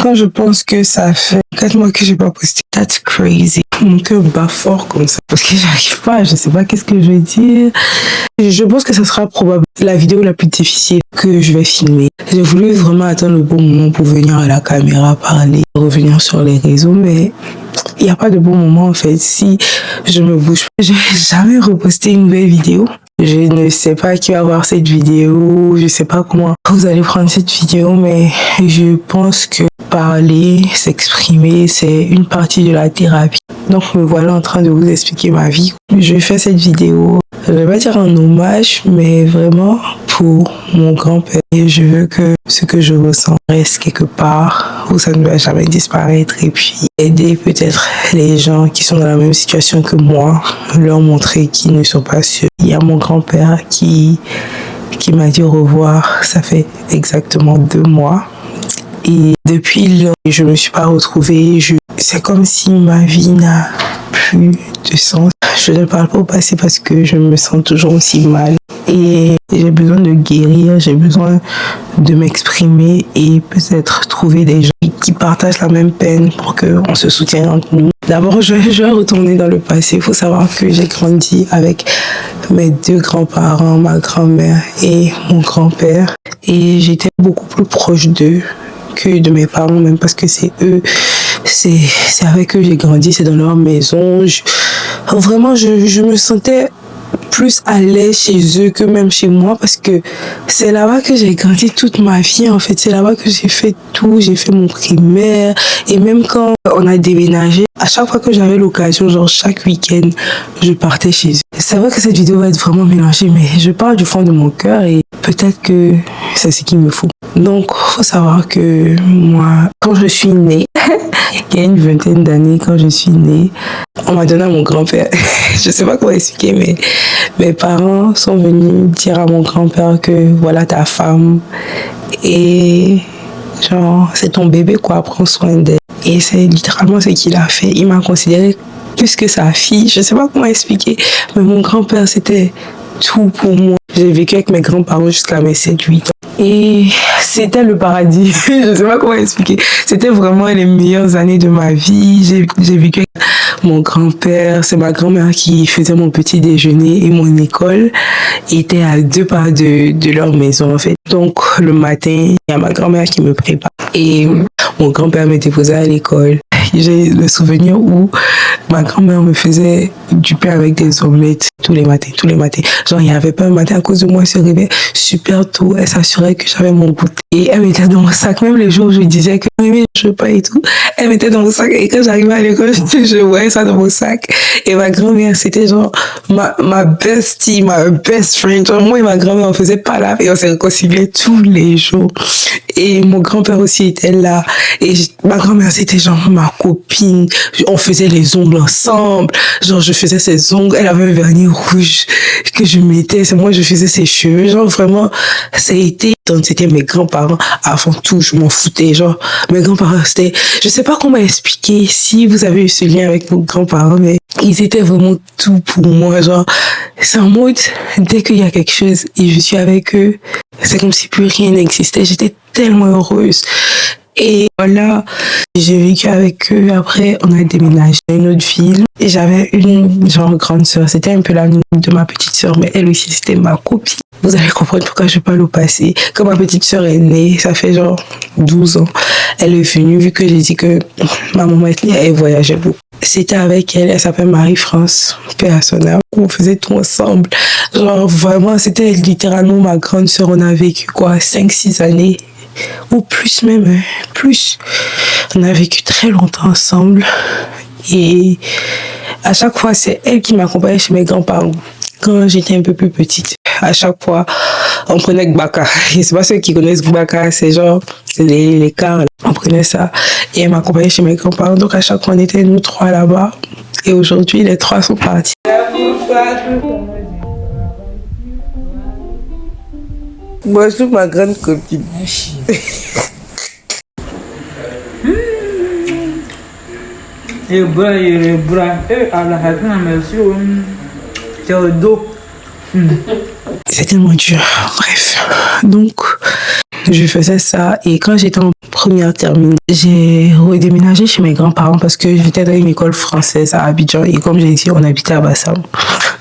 Quand je pense que ça fait 4 mois que j'ai pas posté, that's crazy. Mon cœur bat fort comme ça. Parce que j'arrive pas, je sais pas qu'est-ce que je vais dire. Je pense que ça sera probablement la vidéo la plus difficile que je vais filmer. J'ai voulu vraiment attendre le bon moment pour venir à la caméra, parler, revenir sur les réseaux, mais il n'y a pas de bon moment en fait. Si je me bouge pas, je vais jamais reposter une nouvelle vidéo. Je ne sais pas qui va voir cette vidéo, je sais pas comment vous allez prendre cette vidéo, mais je pense que parler, s'exprimer, c'est une partie de la thérapie. Donc me voilà en train de vous expliquer ma vie. Je fais cette vidéo, je vais pas dire en hommage, mais vraiment pour mon grand-père. Et je veux que ce que je ressens reste quelque part où ça ne va jamais disparaître et puis aider peut-être les gens qui sont dans la même situation que moi, leur montrer qu'ils ne sont pas sûrs. Il y a mon grand-père qui m'a dit au revoir, ça fait exactement 2 mois. Et depuis lors, je me suis pas retrouvée. C'est comme si ma vie n'a plus de sens. Je ne parle pas au passé parce que je me sens toujours aussi mal. Et j'ai besoin de guérir, j'ai besoin de m'exprimer et peut-être trouver des gens qui partagent la même peine pour qu'on se soutienne entre nous. D'abord, je vais retourner dans le passé. Il faut savoir que j'ai grandi avec mes 2 grands-parents, ma grand-mère et mon grand-père. Et j'étais beaucoup plus proche d'eux que de mes parents, même parce que c'est eux, c'est avec eux que j'ai grandi, c'est dans leur maison. Vraiment, je me sentais plus à l'aise chez eux que même chez moi parce que c'est là-bas que j'ai grandi toute ma vie en fait. C'est là-bas que j'ai fait tout, j'ai fait mon primaire et même quand on a déménagé, à chaque fois que j'avais l'occasion, genre chaque week-end, je partais chez eux. C'est vrai que cette vidéo va être vraiment mélangée, mais je parle du fond de mon cœur et peut-être que c'est ce qu'il me faut. Donc, faut savoir que moi, quand je suis née, il y a une vingtaine d'années, quand je suis née, on m'a donné à mon grand-père. Je sais pas comment expliquer, mais mes parents sont venus dire à mon grand-père que voilà ta femme et genre c'est ton bébé quoi, prends soin d'elle. Et c'est littéralement ce qu'il a fait. Il m'a considéré plus que sa fille. Je sais pas comment expliquer, mais mon grand-père c'était tout pour moi. J'ai vécu avec mes grands-parents jusqu'à mes 7-8 ans. Et c'était le paradis. Je sais pas comment expliquer. C'était vraiment les meilleures années de ma vie. J'ai vécu avec mon grand-père. C'est ma grand-mère qui faisait mon petit déjeuner et mon école était à 2 pas de leur maison en fait. Donc le matin, il y a ma grand-mère qui me prépare et mon grand-père me déposait à l'école. J'ai le souvenir où ma grand-mère me faisait du pain avec des omelettes tous les matins. Genre, il n'y avait pas un matin à cause de moi, elle se réveillait super tôt. Elle s'assurait que j'avais mon goûter. Et elle mettait dans mon sac, même les jours où je disais que je veux pas et tout, elle mettait dans mon sac. Et quand j'arrivais à l'école, je voyais ça dans mon sac. Et ma grand-mère, c'était genre ma bestie, ma best friend. Genre, moi et ma grand-mère, on faisait pas là et on s'est réconciliés tous les jours. Et mon grand-père aussi était là. Et ma grand-mère, c'était genre ma copine. On faisait les ongles ensemble. Genre, je faisais ses ongles. Elle avait un vernis rouge que je mettais. C'est moi, je faisais ses cheveux. Genre, vraiment, ça a été... C'était mes grands-parents avant tout. Je m'en foutais. Genre, mes grands-parents, c'était... Je sais pas comment expliquer si vous avez eu ce lien avec vos grands-parents, mais ils étaient vraiment tout pour moi. Genre, c'est en mode, dès qu'il y a quelque chose et je suis avec eux, c'est comme si plus rien n'existait. J'étais tellement heureuse. Et voilà, j'ai vécu avec eux. Après, on a déménagé à une autre ville. Et j'avais une genre grande sœur. C'était un peu la nouvelle de ma petite sœur, mais elle aussi, c'était ma copine. Vous allez comprendre pourquoi je parle au passé. Quand ma petite sœur est née, ça fait genre 12 ans. Elle est venue, vu que j'ai dit que ma maman elle voyageait beaucoup. C'était avec elle, elle s'appelle Marie-France, paix à son âme. On faisait tout ensemble. Genre vraiment, c'était littéralement ma grande sœur. On a vécu quoi, 5-6 années. Ou plus même, plus. On a vécu très longtemps ensemble. Et à chaque fois, c'est elle qui m'accompagnait chez mes grands-parents. Quand j'étais un peu plus petite, à chaque fois, on prenait Gbaka. Et c'est pas ceux qui connaissent Gbaka, c'est genre les cars. On prenait ça et elle m'accompagnait chez mes grands-parents. Donc à chaque fois, on était nous 3 là-bas. Et aujourd'hui, les 3 sont partis. Moi, je suis ma grande copine. Les bras. Merci. C'est le dos. C'est tellement dur. Bref. Donc, je faisais ça. Et quand j'étais en première terminale, j'ai redéménagé chez mes grands-parents parce que j'étais dans une école française à Abidjan. Et comme j'ai dit, on habitait à Bassam.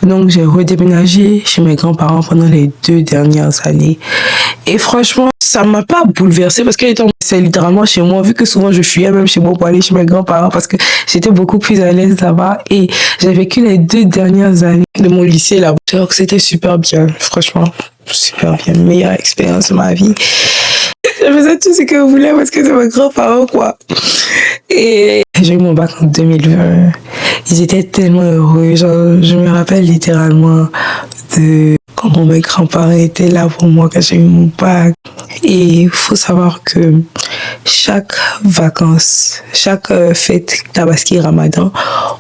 Donc, j'ai redéménagé chez mes grands-parents pendant les 2 dernières années. Et franchement, ça m'a pas bouleversée parce que c'est littéralement chez moi, vu que souvent je fuyais même chez moi pour aller chez mes grands-parents parce que j'étais beaucoup plus à l'aise là-bas. Et j'ai vécu les 2 dernières années de mon lycée là-bas. Donc, c'était super bien, franchement, super bien. Meilleure expérience de ma vie. Je faisais tout ce que je voulais parce que c'est mes grands-parents, quoi. Et j'ai eu mon bac en 2020. Ils étaient tellement heureux. Genre, je me rappelle littéralement de comment mes grands-parents étaient là pour moi quand j'ai eu mon bac. Et il faut savoir que chaque vacances, chaque fête Tabaski Ramadan,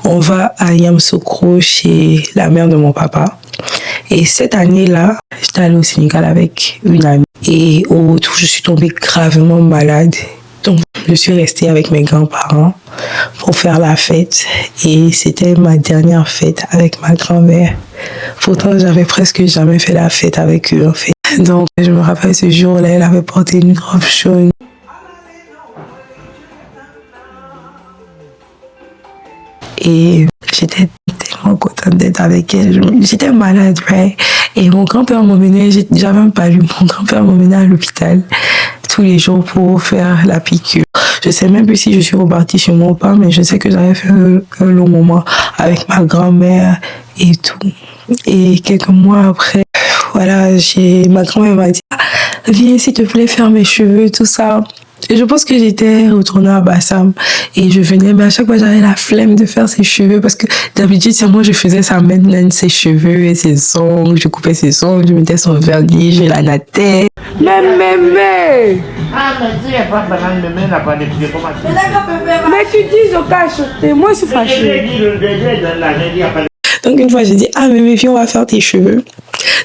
on va à Yamoussoukro chez la mère de mon papa. Et cette année-là, j'étais allée au Sénégal avec une amie. Et au retour, je suis tombée gravement malade. Donc, je suis restée avec mes grands-parents pour faire la fête. Et c'était ma dernière fête avec ma grand-mère. Pourtant, j'avais presque jamais fait la fête avec eux, en fait. Donc, je me rappelle ce jour-là, elle avait porté une robe jaune. Et j'étais tellement contente d'être avec elle. J'étais malade, right? Et mon grand-père m'emmenait, j'avais même pas lu, mon grand-père m'emmenait à l'hôpital tous les jours pour faire la piqûre. Je sais même plus si je suis repartie chez moi ou pas, mais je sais que j'avais fait un long moment avec ma grand-mère et tout. Et quelques mois après, voilà, ma grand-mère m'a dit, viens s'il te plaît faire mes cheveux, tout ça. Et je pense que j'étais retournée à Bassam et je venais, mais à chaque fois j'avais la flemme de faire ses cheveux parce que d'habitude c'est moi je faisais ça maintenant, ses cheveux et ses ongles, je coupais ses ongles, je mettais son vernis, je la nattais. Mais Ah, mais tu n'es pas banane, mais n'a pas de pied, comment tu mais tu dis au cas acheter, moi je suis fâchée. Donc une fois j'ai dit, ah mais viens on va faire tes cheveux.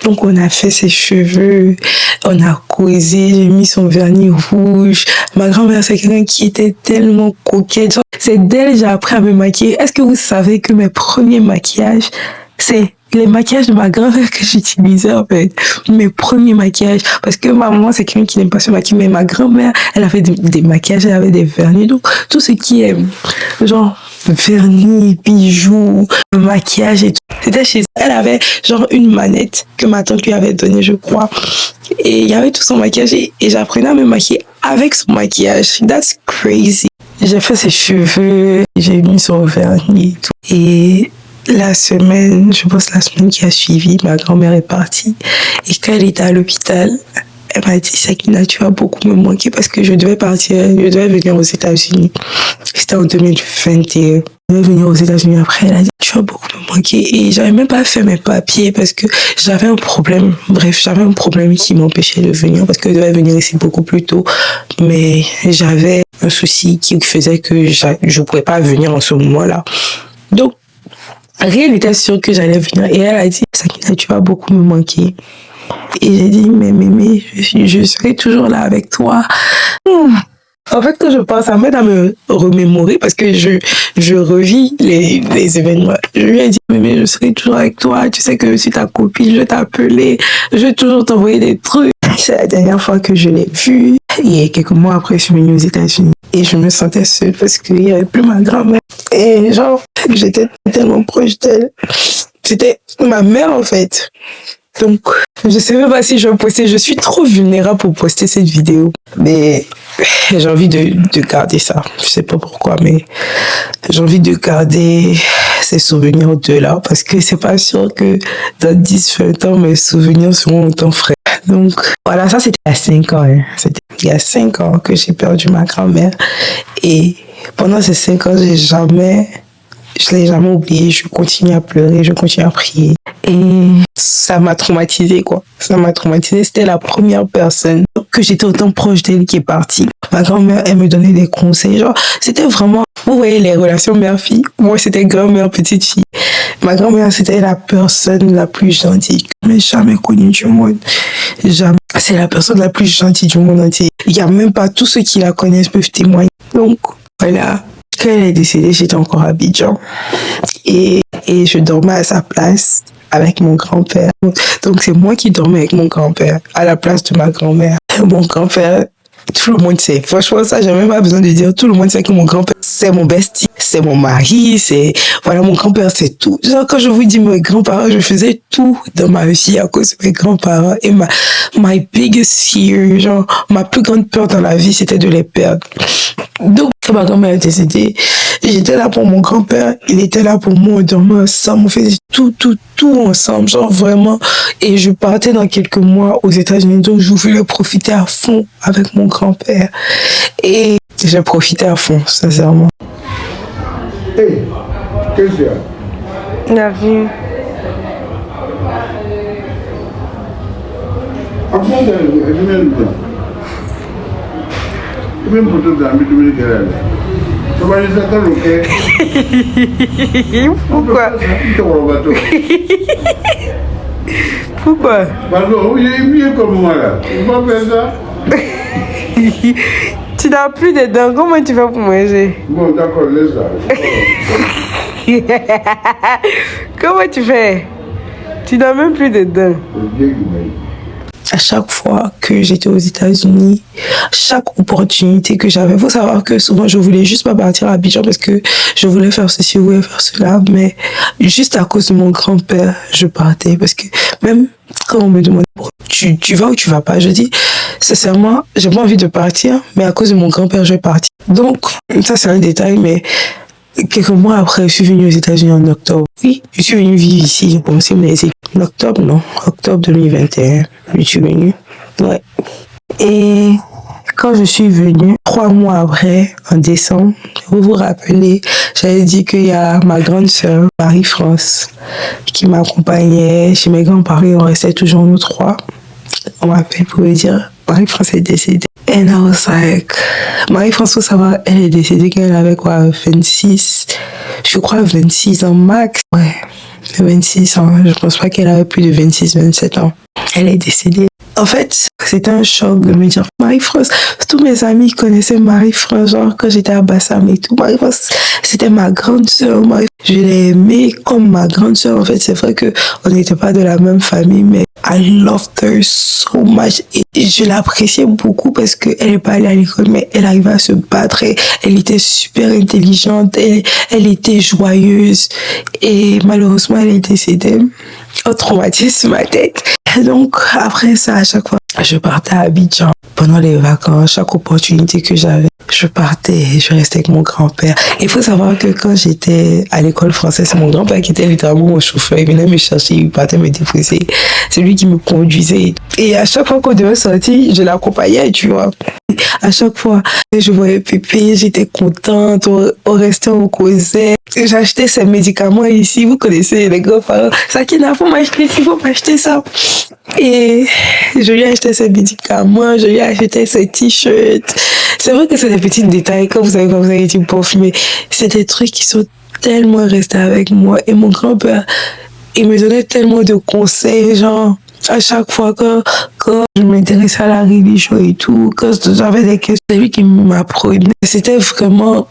Donc on a fait ses cheveux, on a causé, j'ai mis son vernis rouge. Ma grand-mère c'est quelqu'un qui était tellement coquette. Genre, c'est d'elle j'ai appris à me maquiller. Est-ce que vous savez que mes premiers maquillages, c'est les maquillages de ma grand-mère que j'utilisais en fait. Mes premiers maquillages. Parce que ma maman c'est quelqu'un qui n'aime pas se maquiller, mais ma grand-mère elle avait des maquillages, elle avait des vernis. Donc tout ce qui est genre vernis, bijoux, maquillage et tout. C'était chez elle. Elle avait genre une manette que ma tante lui avait donnée, je crois. Et il y avait tout son maquillage et j'apprenais à me maquiller avec son maquillage. That's crazy. J'ai fait ses cheveux, j'ai mis son vernis et tout. Et la semaine, je pense la semaine qui a suivi, ma grand-mère est partie. Et quand elle était à l'hôpital, elle m'a dit, Sakina, tu vas beaucoup me manquer parce que je devais partir, je devais venir aux États-Unis. C'était en 2021. Je devais venir aux États-Unis après. Elle a dit, tu vas beaucoup me manquer. Et j'avais même pas fait mes papiers parce que j'avais un problème. Bref, j'avais un problème qui m'empêchait de venir parce que je devais venir ici beaucoup plus tôt. Mais j'avais un souci qui faisait que je pouvais pas venir en ce moment-là. Donc, rien n'était sûr que j'allais venir. Et elle a dit, Sakina, tu vas beaucoup me manquer. Et j'ai dit, mais je serai toujours là avec toi. En fait, quand je pense, ça m'aide à me remémorer parce que je revis les événements. Je lui ai dit, mais je serai toujours avec toi. Tu sais que je suis ta copine, je vais t'appeler. Je vais toujours t'envoyer des trucs. C'est la dernière fois que je l'ai vue. Et quelques mois après, je suis venue aux États-Unis. Et je me sentais seule parce qu'il n'y avait plus ma grand-mère. Et genre, j'étais tellement proche d'elle. C'était ma mère, en fait. Donc, je sais même pas si je vais poster. Je suis trop vulnérable pour poster cette vidéo. Mais j'ai envie de garder ça. Je sais pas pourquoi, mais j'ai envie de garder ces souvenirs de là. Parce que c'est pas sûr que dans 10, 20 ans, mes souvenirs seront autant frais. Donc, voilà, ça c'était il y a 5 ans. Hein. C'était il y a 5 ans que j'ai perdu ma grand-mère. Et pendant ces 5 ans, je l'ai jamais oublié, je continue à pleurer, je continue à prier. Et ça m'a traumatisée, quoi. Ça m'a traumatisée. C'était la première personne que j'étais autant proche d'elle qui est partie. Ma grand-mère, elle me donnait des conseils. Genre, c'était vraiment, vous voyez les relations mère-fille. Moi, c'était grand-mère, petite-fille. Ma grand-mère, c'était la personne la plus gentille que j'ai jamais connue du monde. Jamais. C'est la personne la plus gentille du monde entier. Il n'y a même pas tous ceux qui la connaissent peuvent témoigner. Donc, voilà. Quand elle est décédée, j'étais encore à Abidjan. Et je dormais à sa place avec mon grand-père. Donc c'est moi qui dormais avec mon grand-père à la place de ma grand-mère. Mon grand-père, tout le monde sait. Franchement, ça, j'ai même pas besoin de dire. Tout le monde sait que mon grand-père, c'est mon bestie, c'est mon mari, voilà, mon grand-père, c'est tout. Genre, quand je vous dis mes grands-parents, je faisais tout dans ma vie à cause de mes grands-parents. Et my biggest fear, genre, ma plus grande peur dans la vie, c'était de les perdre. Donc, quand ma grand-mère est décédée, j'étais là pour mon grand-père, il était là pour moi, on dormait ensemble, on faisait tout ensemble, genre vraiment. Et je partais dans quelques mois aux États-Unis, donc je voulais profiter à fond avec mon grand-père. Et j'ai profité à fond, sincèrement. Hey, qu'est-ce qu'il y a? Il n'y a rien. Pourquoi? Pourquoi? Pardon, il est mieux comme moi là. Tu vas faire ça? Tu n'as plus de dents, comment tu vas pour manger? Bon, d'accord, laisse ça. Comment tu fais? Tu n'as même plus de dents. À chaque fois que j'étais aux États-Unis, chaque opportunité que j'avais, il faut savoir que souvent je voulais juste pas partir à Abidjan parce que je voulais faire ceci, je voulais faire cela, mais juste à cause de mon grand-père, je partais parce que même quand on me demande tu vas ou tu vas pas, je dis sincèrement, j'ai pas envie de partir, mais à cause de mon grand-père, je vais partir. Donc, ça c'est un détail, mais quelques mois après, je suis venue aux États-Unis en octobre. Oui, je suis venue vivre ici. J'ai commencé mes études en octobre, non, octobre 2021. Je suis venue. Ouais. Et quand je suis venue, 3 mois après, en décembre, vous vous rappelez, j'avais dit qu'il y a ma grande sœur, Marie-France, qui m'accompagnait chez mes grands-parents. On restait toujours nous 3. On m'appelle pour me dire, Marie-France est décédée. And I was like, Marie-France, faut savoir, elle est décédée quand elle avait quoi, 26, je crois 26 ans max. Ouais, 26 ans, je pense pas qu'elle avait plus de 26, 27 ans. Elle est décédée. En fait, c'était un choc de me dire, Marie-France, tous mes amis connaissaient Marie-France, genre quand j'étais à Bassam et tout. Marie-France, c'était ma grande sœur. Je l'ai aimée comme ma grande sœur. En fait, c'est vrai que on n'était pas de la même famille, mais I loved her so much. Et je l'appréciais beaucoup parce qu'elle n'est pas allée à l'école, mais elle arrivait à se battre. Elle était super intelligente. Elle était joyeuse. Et malheureusement, elle est décédée. Un traumatisme ma tête. Donc, après ça, à chaque fois, je partais à Abidjan. Pendant les vacances, chaque opportunité que j'avais, je partais et je restais avec mon grand-père. Il faut savoir que quand j'étais à l'école française, c'est mon grand-père qui était littéralement mon chauffeur. Il venait me chercher, il partait me déposer. C'est lui qui me conduisait. Et à chaque fois qu'on devait sortir, je l'accompagnais, tu vois. À chaque fois, je voyais Pépé, j'étais contente, on restait, on causait. J'achetais ces médicaments ici, vous connaissez les grands-parents. Ça qui n'a pas m'acheter, il faut m'acheter ça. Et je lui ai acheté ces médicaments, je lui ai acheté ces t-shirts. C'est vrai que c'est des petits détails, quand vous avez dit bof, mais c'est des trucs qui sont tellement restés avec moi. Et mon grand-père, il me donnait tellement de conseils, genre, à chaque fois quand je m'intéressais à la religion et tout, quand j'avais des questions, c'est lui qui m'apprenait. C'était vraiment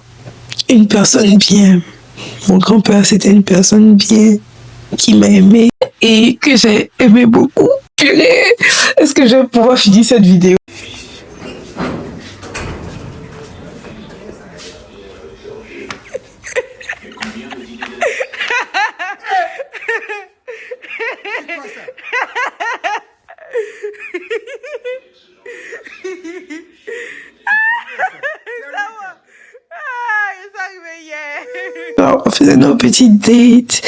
une personne bien. Mon grand-père, c'était une personne bien, qui m'a aimé et que j'ai aimé beaucoup. Purée, est-ce que je vais pouvoir finir cette vidéo? Alors, on faisait nos petites dates.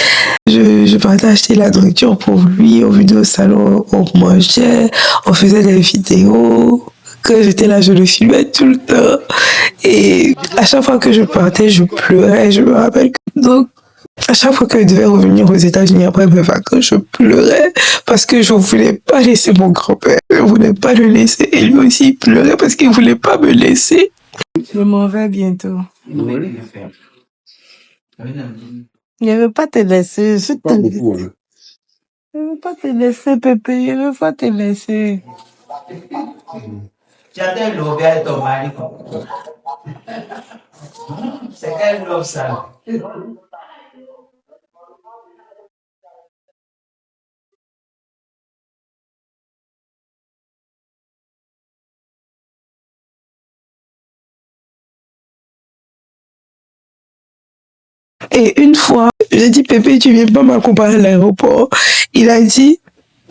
Je partais acheter la nourriture pour lui. On venait au salon, on mangeait, on faisait des vidéos. Quand j'étais là, je le filmais tout le temps. Et à chaque fois que je partais, je pleurais. Je me rappelle que... Donc, à chaque fois que je devais revenir aux États-Unis après mes vacances, je pleurais parce que je ne voulais pas laisser mon grand-père. Je ne voulais pas le laisser. Et lui aussi, il pleurait parce qu'il ne voulait pas me laisser. Je m'en vais bientôt. Je ne veux pas te laisser. Pas beaucoup, hein. Je ne veux pas te laisser, Pépé. Je ne veux pas te laisser. J'adore le ton mari. C'est quel bloc ça? Et une fois, j'ai dit, Pépé, tu viens pas m'accompagner à l'aéroport. Il a dit,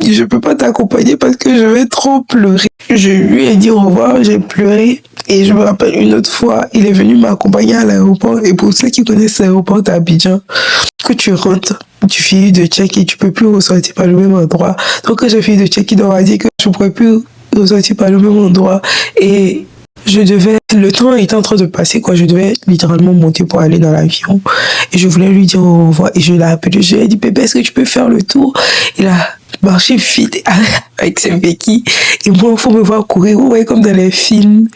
je peux pas t'accompagner parce que je vais trop pleurer. Je lui ai dit au revoir, j'ai pleuré. Et je me rappelle une autre fois, il est venu m'accompagner à l'aéroport. Et pour ceux qui connaissent l'aéroport d'Abidjan, que tu rentres, tu finis de check et tu peux plus ressortir par le même endroit. Donc quand j'ai fini de check, il m'a dit que je pourrais plus ressortir par le même endroit. Et le temps était en train de passer, quoi. Je devais littéralement monter pour aller dans l'avion. Et je voulais lui dire au revoir. Et je l'ai appelé, je lui ai dit, Pépé, est-ce que tu peux faire le tour? Il a marché vite avec ses béquilles. Et moi, il faut me voir courir, ouais, comme dans les films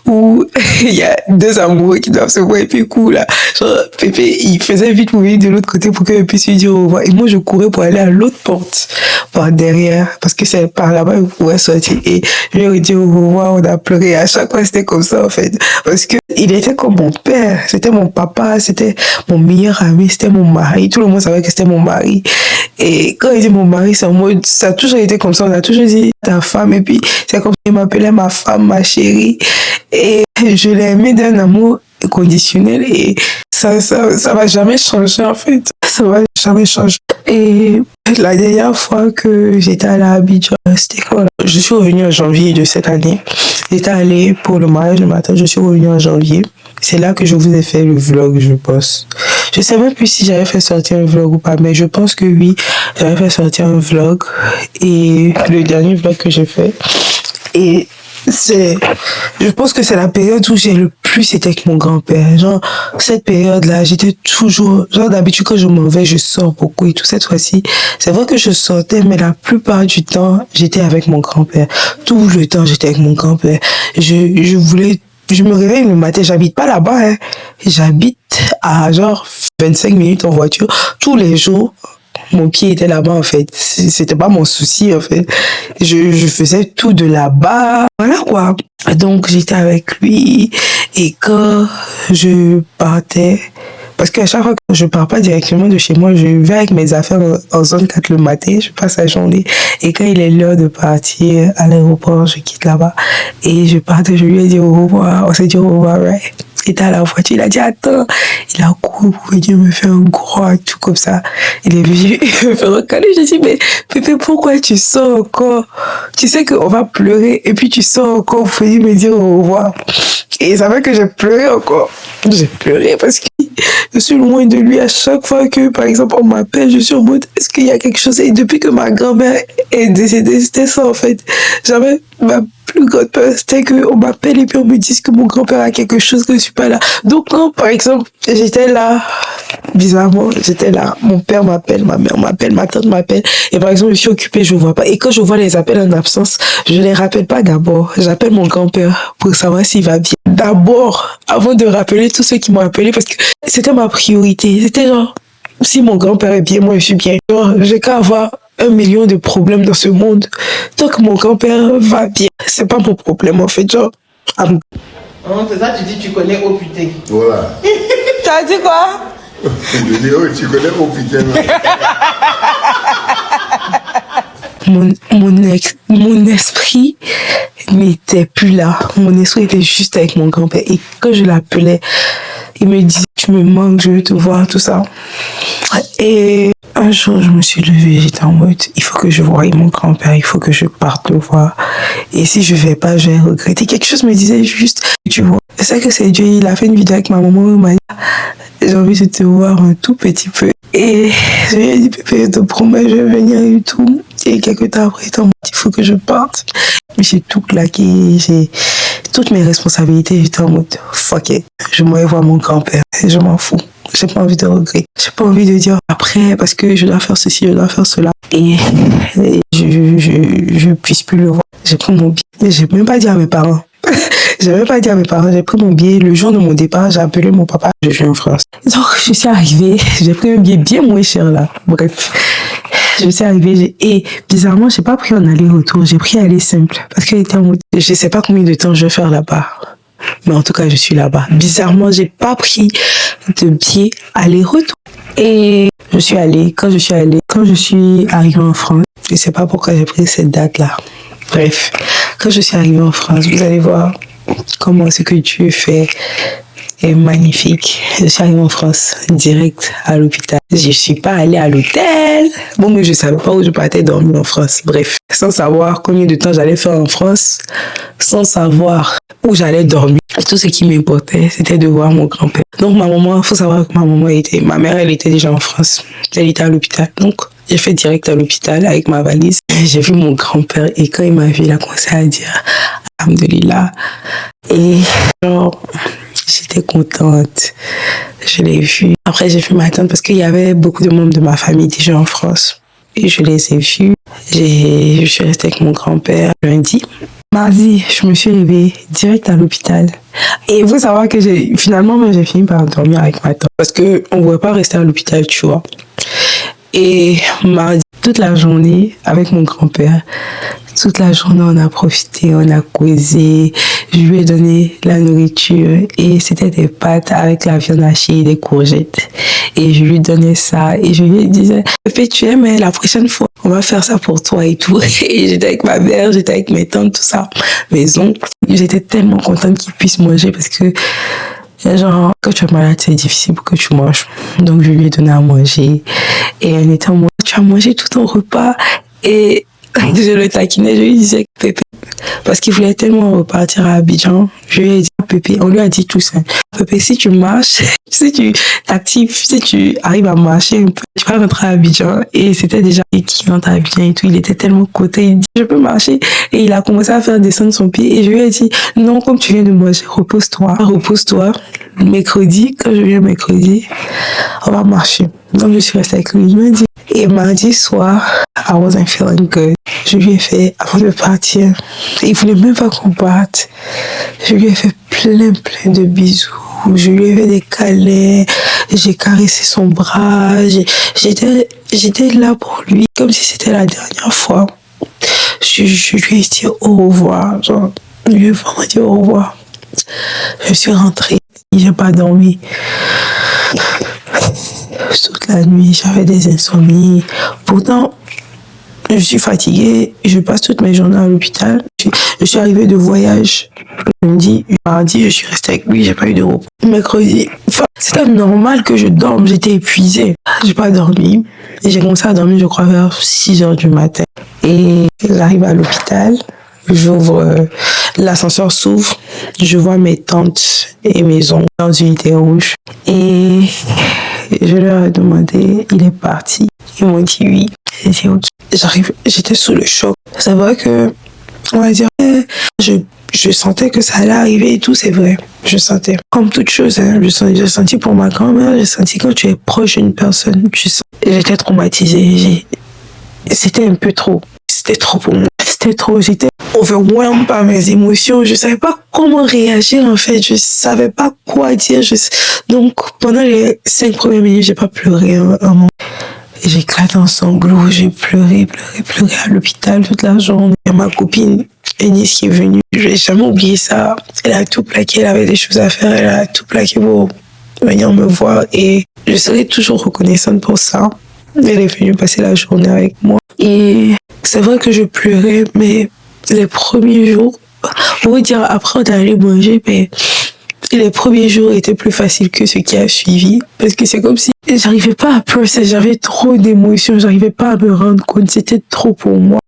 où il y a deux amoureux qui doivent se voir et puis cool, là. Genre, Pépé, il faisait vite mourir de l'autre côté pour qu'elle puisse lui dire au revoir. Et moi, je courais pour aller à l'autre porte, par derrière, parce que c'est par là-bas qu'il pourrait sortir. Et je lui ai dit au revoir, on a pleuré. À chaque fois, c'était comme ça, en fait. Parce que il était comme mon père, c'était mon papa, c'était mon meilleur ami, c'était mon mari. Tout le monde savait que c'était mon mari. Et quand il dit mon mari, c'est en mode, ça a toujours été comme ça. On a toujours dit ta femme. Et puis, c'est comme il m'appelait ma femme, ma chérie. Et je l'ai aimé d'un amour conditionnel. Et ça va jamais changer, en fait. Ça va jamais changer. Et la dernière fois que j'étais allée à Abidjan, c'était quand? Je suis revenue en janvier de cette année. J'étais allée pour le mariage le matin, je suis revenue en janvier. C'est là que je vous ai fait le vlog, je pense. Je sais même plus si j'avais fait sortir un vlog ou pas, mais je pense que oui, j'avais fait sortir un vlog. Et le dernier vlog que j'ai fait. Et je pense que c'est la période où j'ai le plus été avec mon grand-père. Genre, cette période-là, j'étais toujours, genre d'habitude quand je m'en vais, je sors beaucoup et tout. Cette fois-ci, c'est vrai que je sortais, mais la plupart du temps, j'étais avec mon grand-père. Tout le temps, j'étais avec mon grand-père. Je me réveille le matin, j'habite pas là-bas, hein. J'habite à genre 25 minutes en voiture. Tous les jours, mon pied était là-bas, en fait. C'était pas mon souci, en fait. Je faisais tout de là-bas. Voilà, quoi. Donc, j'étais avec lui. Et quand je partais, parce qu'à chaque fois que je pars pas directement de chez moi, je vais avec mes affaires en zone 4 le matin, je passe la journée. Et quand il est l'heure de partir à l'aéroport, je quitte là-bas. Et je partais, je lui ai dit au revoir. On s'est dit au revoir, right? Il était à la voiture, il a dit attends. Il a couru pour venir me faire un gros tout comme ça. Il est venu me faire un câlin. J'ai dit mais Pépé, pourquoi tu sors encore? Tu sais qu'on va pleurer et puis tu sors encore pour venir me dire au revoir. Et ça fait que j'ai pleuré encore. J'ai pleuré parce que je suis loin de lui à chaque fois que, par exemple, on m'appelle, je suis en mode, est-ce qu'il y a quelque chose? Et depuis que ma grand-mère est décédée, c'était ça, en fait. J'avais ma plus grande peur, c'était qu'on m'appelle et puis on me dise que mon grand-père a quelque chose, que je suis pas là. Donc, quand, par exemple, j'étais là, bizarrement, j'étais là, mon père m'appelle, ma mère m'appelle, ma tante m'appelle, et par exemple, je suis occupée, je vois pas. Et quand je vois les appels en absence, je les rappelle pas d'abord. J'appelle mon grand-père pour savoir s'il va bien. D'abord, avant de rappeler tous ceux qui m'ont appelé, parce que c'était ma priorité. C'était genre, si mon grand-père est bien, moi je suis bien. Genre, j'ai qu'à avoir 1 million de problèmes dans ce monde. Tant que mon grand-père va bien, c'est pas mon problème en fait. Genre, C'est ça, tu dis, tu connais au putain. Voilà. t'as dit quoi? Je dis, oh, tu connais au putain. Mon esprit n'était plus là. Mon esprit était juste avec mon grand-père. Et quand je l'appelais, il me disait, tu me manques, je veux te voir, tout ça. Et un jour, je me suis levée, j'étais en mode, il faut que je voie mon grand-père, il faut que je parte le voir. Et si je vais pas, je vais regretter. Quelque chose me disait juste, tu vois. C'est ça que c'est Dieu, il a fait une vidéo avec ma maman, il m'a dit, j'ai envie de te voir un tout petit peu. Et je lui ai dit, Pépé, je te promets, je vais venir et tout. Et quelques temps après, il faut que je parte. J'ai tout claqué, j'ai toutes mes responsabilités. J'étais en mode, fuck it, je m'en vais voir mon grand-père. Je m'en fous. J'ai pas envie de regretter. J'ai pas envie de dire après, parce que je dois faire ceci, je dois faire cela. Et je puisse plus le voir. J'ai pris mon billet. Mais j'ai même pas dit à mes parents. J'ai même pas dit à mes parents, j'ai pris mon billet. Le jour de mon départ, j'ai appelé mon papa. Je suis en France. Donc, je suis arrivée. J'ai pris un billet bien moins cher là. Bref. Je suis arrivée et bizarrement, j'ai pas pris un aller-retour. J'ai pris aller simple. Parce qu'elle était en mode, je sais pas combien de temps je vais faire là-bas. Mais en tout cas, je suis là-bas. Bizarrement, j'ai pas pris de billet aller-retour. Et quand je suis arrivée en France, je sais pas pourquoi j'ai pris cette date-là. Bref, quand je suis arrivée en France, vous allez voir comment ce que Dieu fait est magnifique. Je suis arrivée en France, direct à l'hôpital. Je suis pas allée à l'hôtel. Bon, mais je savais pas où je partais dormir en France. Bref, sans savoir combien de temps j'allais faire en France, sans savoir où j'allais dormir. Tout ce qui m'importait, c'était de voir mon grand-père. Donc faut savoir que ma mère, elle était déjà en France. Elle était à l'hôpital. Donc, j'ai fait direct à l'hôpital avec ma valise. J'ai vu mon grand-père et quand il m'a vu, il a commencé à dire Alhamdulillah. Et genre, j'étais contente. Je l'ai vu. Après, j'ai vu ma tante parce qu'il y avait beaucoup de membres de ma famille déjà en France. Et je les ai vus. Je suis restée avec mon grand-père lundi. Mardi, je me suis réveillée direct à l'hôpital. Et il faut savoir que j'ai fini par dormir avec ma tante. Parce qu'on ne pouvait pas rester à l'hôpital, tu vois. Et mardi, toute la journée, avec mon grand-père, toute la journée, on a profité, on a causé. Je lui ai donné la nourriture et c'était des pâtes avec la viande hachée et des courgettes. Et je lui donnais ça et je lui disais, Pépé, tu aimes, mais la prochaine fois, on va faire ça pour toi et tout. Et j'étais avec ma mère, j'étais avec mes tantes, tout ça, mes oncles. J'étais tellement contente qu'ils puissent manger parce que genre, quand tu es malade, c'est difficile pour que tu manges. Donc, je lui ai donné à manger. Et elle était en mode, tu as mangé tout ton repas. Et je le taquinais, je lui disais, Pépé, parce qu'il voulait tellement repartir à Abidjan, je lui ai dit, Pépé, on lui a dit tout ça. Pépé, si tu marches, si tu t'actives, si tu arrives à marcher un peu, tu vas rentrer à Abidjan. Et c'était déjà qui rentre à Abidjan et tout. Il était tellement content, il dit, je peux marcher. Et il a commencé à faire descendre son pied. Et je lui ai dit, non, comme tu viens de manger, repose-toi. Mercredi, quand je viens mercredi, on va marcher. Donc, je suis restée avec lui. Il m'a dit, et mardi soir, I wasn't feeling good. Je lui ai fait, avant de partir, il voulait même pas qu'on parte. Je lui ai fait plein de bisous. Je lui ai fait des câlins. J'ai caressé son bras. J'étais là pour lui, comme si c'était la dernière fois. Je lui ai dit au revoir. Genre, je lui ai vraiment dit au revoir. Je suis rentrée. J'ai pas dormi. Toute la nuit, j'avais des insomnies. Pourtant, je suis fatiguée. Je passe toutes mes journées à l'hôpital. Je suis arrivée de voyage lundi, mardi, je suis restée avec lui. J'ai pas eu de repos. Mercredi, c'était normal que je dorme. J'étais épuisée. J'ai pas dormi. Et j'ai commencé à dormir, je crois, vers 6h du matin. Et j'arrive à l'hôpital. J'ouvre, l'ascenseur s'ouvre, je vois mes tantes et mes oncles dans une unité rouge. Et je leur ai demandé, il est parti. Ils m'ont dit oui. J'ai dit ok. J'étais sous le choc. C'est vrai que, on va dire, je sentais que ça allait arriver et tout, c'est vrai. Je sentais. Comme toute chose, hein, j'ai senti pour ma grand-mère, j'ai senti quand tu es proche d'une personne, j'étais traumatisée. C'était un peu trop. C'était trop pour moi. C'était trop. J'étais overwhelmed par mes émotions. Je savais pas comment réagir, en fait. Je savais pas quoi dire. Donc, pendant les 5 premières minutes, j'ai pas pleuré un moment. J'éclate en sanglots. J'ai pleuré à l'hôpital toute la journée. Et ma copine, Ennis, qui est venue. Je vais jamais oublier ça. Elle a tout plaqué. Elle avait des choses à faire. Elle a tout plaqué pour venir me voir. Et je serai toujours reconnaissante pour ça. Elle est venue passer la journée avec moi. Et c'est vrai que je pleurais, mais les premiers jours, pour vous dire, après on est allé manger, mais les premiers jours étaient plus faciles que ce qui a suivi. Parce que c'est comme si j'arrivais pas à pleurer, j'avais trop d'émotions, j'arrivais pas à me rendre compte, c'était trop pour moi.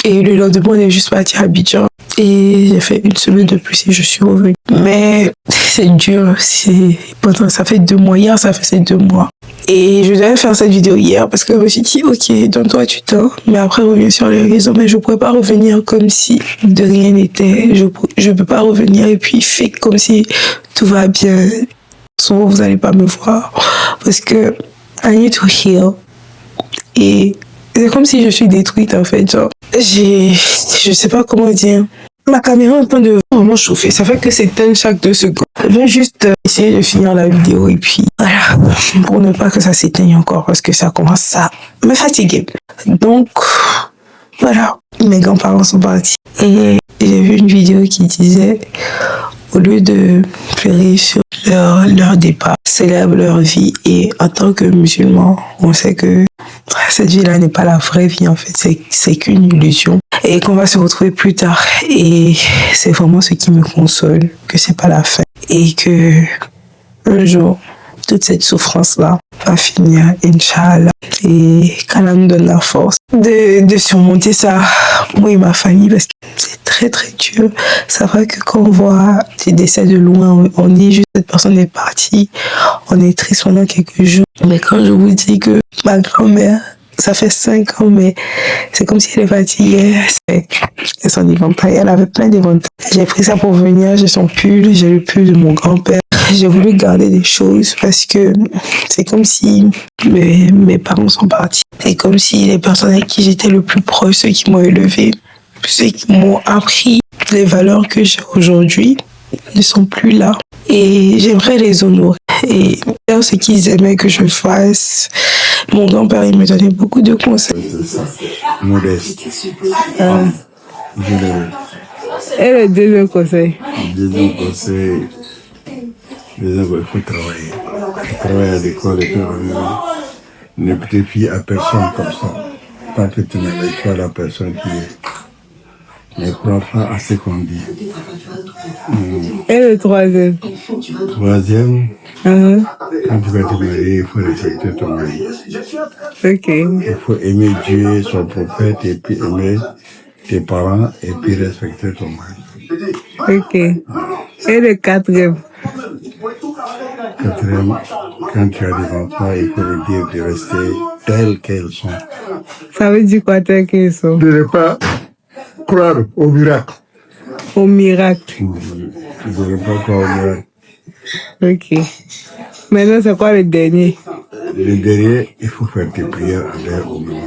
Et le lendemain, on est juste parti à Abidjan. Et j'ai fait 1 semaine de plus et je suis revenue. Mais c'est dur, pendant ça fait 2 mois, hier ça faisait 2 mois. Et je devais faire cette vidéo hier parce que je me suis dit, ok, donne-toi du temps. Mais après, reviens sur les réseaux. Mais je ne pourrais pas revenir comme si de rien n'était. Je ne peux pas revenir et puis fake comme si tout va bien. Souvent, vous n'allez pas me voir. Parce que I need to heal. Et c'est comme si je suis détruite, en fait. Genre, je sais pas comment dire. Ma caméra est en train de vraiment chauffer. Ça fait que s'éteint chaque 2 secondes. Je vais juste essayer de finir la vidéo et puis voilà. Pour ne pas que ça s'éteigne encore parce que ça commence à me fatiguer. Donc, voilà. Mes grands-parents sont partis. Et j'ai vu une vidéo qui disait au lieu de pleurer sur leur départ, célèbrent leur vie. Et en tant que musulman, on sait que cette vie-là n'est pas la vraie vie, en fait, c'est qu'une illusion. Et qu'on va se retrouver plus tard. Et c'est vraiment ce qui me console, que c'est pas la fin. Et que un jour, toute cette souffrance-là va finir, Inch'Allah. Et qu'Allah nous donne la force de surmonter ça, moi et ma famille, parce que c'est très très dur. Ça va que quand on voit des décès de loin, on dit juste cette personne est partie, on est triste pendant quelques jours. Mais quand je vous dis que ma grand-mère, ça fait 5 ans, mais c'est comme si elle est fatiguée. C'est son éventail. Elle avait plein d'éventails. J'ai pris ça pour venir. J'ai son pull, j'ai le pull de mon grand-père. J'ai voulu garder des choses parce que c'est comme si mes parents sont partis. C'est comme si les personnes avec qui j'étais le plus proche, ceux qui m'ont élevé, ceux qui m'ont appris les valeurs que j'ai aujourd'hui, ne sont plus là. Et j'aimerais les honorer et faire ce qu'ils aimaient que je fasse. Mon grand-père, il me donnait beaucoup de conseils. Modeste. Généreux. Et le deuxième conseil? Deuxième conseil, il faut travailler. Travailler à l'école et ne te fier à personne comme ça. Tant que tu n'avais pas la personne qui est. Ne crois pas à ce qu'on dit. Et le troisième? Troisième, quand tu vas te marier, il faut respecter ton mari. Ok. Il faut aimer Dieu, son prophète, et puis aimer tes parents, et puis respecter ton mari. Ok. Et le quatrième? Quatrième, quand tu as des enfants, il faut leur dire de rester tels qu'elles sont. Ça veut dire quoi, tel qu'ils sont? De ne pas croire au miracle. Au miracle. De ne pas croire au miracle. Ok. Maintenant, c'est quoi le dernier? Le dernier, il faut faire tes prières à l'heure au moment.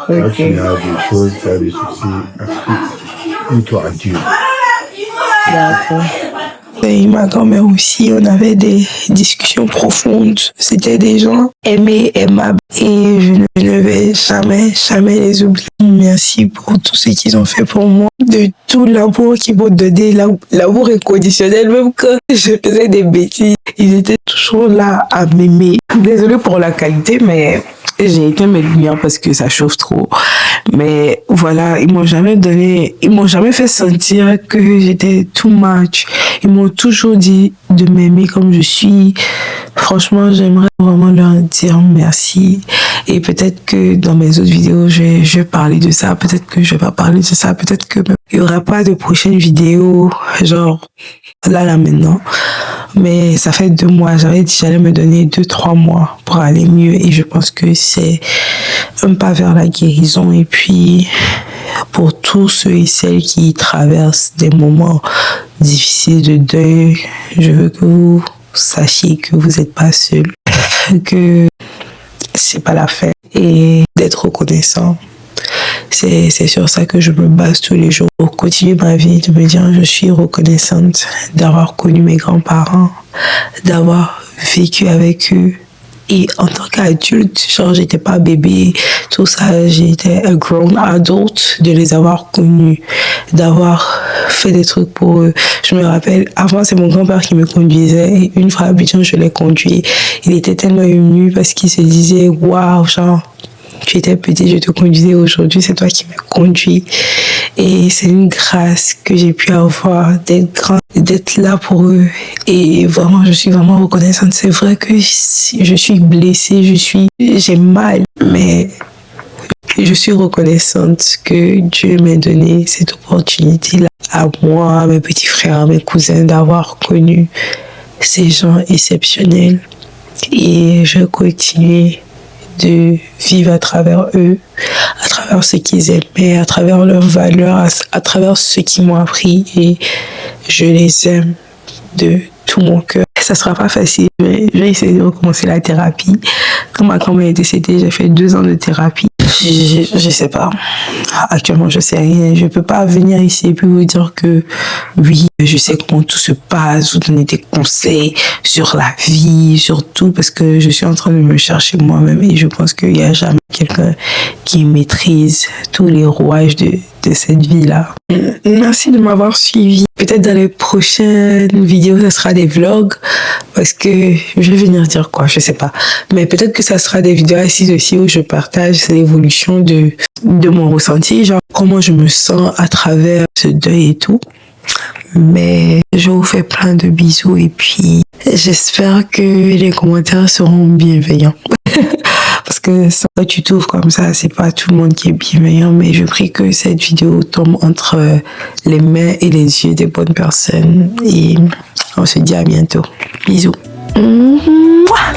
Quand Ok. tu as des choses, tu as des soucis, appuie-toi à Dieu. D'accord. Et ma grand-mère aussi, on avait des discussions profondes. C'était des gens aimés, aimables. Et je ne vais jamais les oublier. Merci pour tout ce qu'ils ont fait pour moi. De tout l'amour qu'ils m'ont donné, l'amour inconditionnel. Même quand je faisais des bêtises, ils étaient toujours là à m'aimer. Désolée pour la qualité, mais j'ai été mes lumières parce que ça chauffe trop. Mais voilà, ils m'ont jamais fait sentir que j'étais too much. Ils m'ont toujours dit de m'aimer comme je suis. Franchement, j'aimerais vraiment leur dire merci. Et peut-être que dans mes autres vidéos, je vais parler de ça. Peut-être que je vais pas parler de ça. Peut-être que il y aura pas de prochaine vidéo, genre là maintenant. Mais ça fait 2 mois. J'avais dit j'allais me donner 2-3 mois pour aller mieux. Et je pense que c'est un pas vers la guérison. Et puis, pour tous ceux et celles qui traversent des moments difficiles de deuil, je veux que vous sachiez que vous n'êtes pas seul, que c'est pas la fin et d'être reconnaissant. C'est sur ça que je me base tous les jours pour continuer ma vie, de me dire je suis reconnaissante d'avoir connu mes grands-parents, d'avoir vécu avec eux. Et en tant qu'adulte, genre j'étais pas bébé, tout ça, j'étais un grown adult, de les avoir connus, d'avoir fait des trucs pour eux. Je me rappelle, avant c'est mon grand-père qui me conduisait, et une fois à Abidjan, je l'ai conduit. Il était tellement ému parce qu'il se disait, waouh, genre, tu étais petit, je te conduisais, aujourd'hui c'est toi qui me conduis. Et c'est une grâce que j'ai pu avoir d'être grand, d'être là pour eux. Et vraiment, je suis vraiment reconnaissante. C'est vrai que je suis blessée, j'ai mal, mais je suis reconnaissante que Dieu m'ait donné cette opportunité-là à moi, à mes petits frères, à mes cousins, d'avoir connu ces gens exceptionnels. Et je continue de vivre à travers eux, à travers ce qu'ils aimaient, à travers leurs valeurs, à travers ce qu'ils m'ont appris, et je les aime de tout mon cœur. Ça sera pas facile, mais je vais essayer de recommencer la thérapie. Quand ma grand-mère est décédée, j'ai fait 2 ans de thérapie. Je sais pas. Actuellement, je sais rien. Je peux pas venir ici et puis vous dire que oui, je sais comment tout se passe, vous donner des conseils sur la vie, sur tout, parce que je suis en train de me chercher moi-même et je pense qu'il y a jamais quelqu'un qui maîtrise tous les rouages de cette vie-là. Merci de m'avoir suivi. Peut-être dans les prochaines vidéos, ça sera des vlogs parce que je vais venir dire quoi, je sais pas. Mais peut-être que ça sera des vidéos assises aussi où je partage l'évolution de mon ressenti, genre comment je me sens à travers ce deuil et tout. Mais je vous fais plein de bisous et puis j'espère que les commentaires seront bienveillants. Parce que ça, tu t'ouvres comme ça, c'est pas tout le monde qui est bienveillant, mais je prie que cette vidéo tombe entre les mains et les yeux des bonnes personnes. Et on se dit à bientôt. Bisous. Mouah.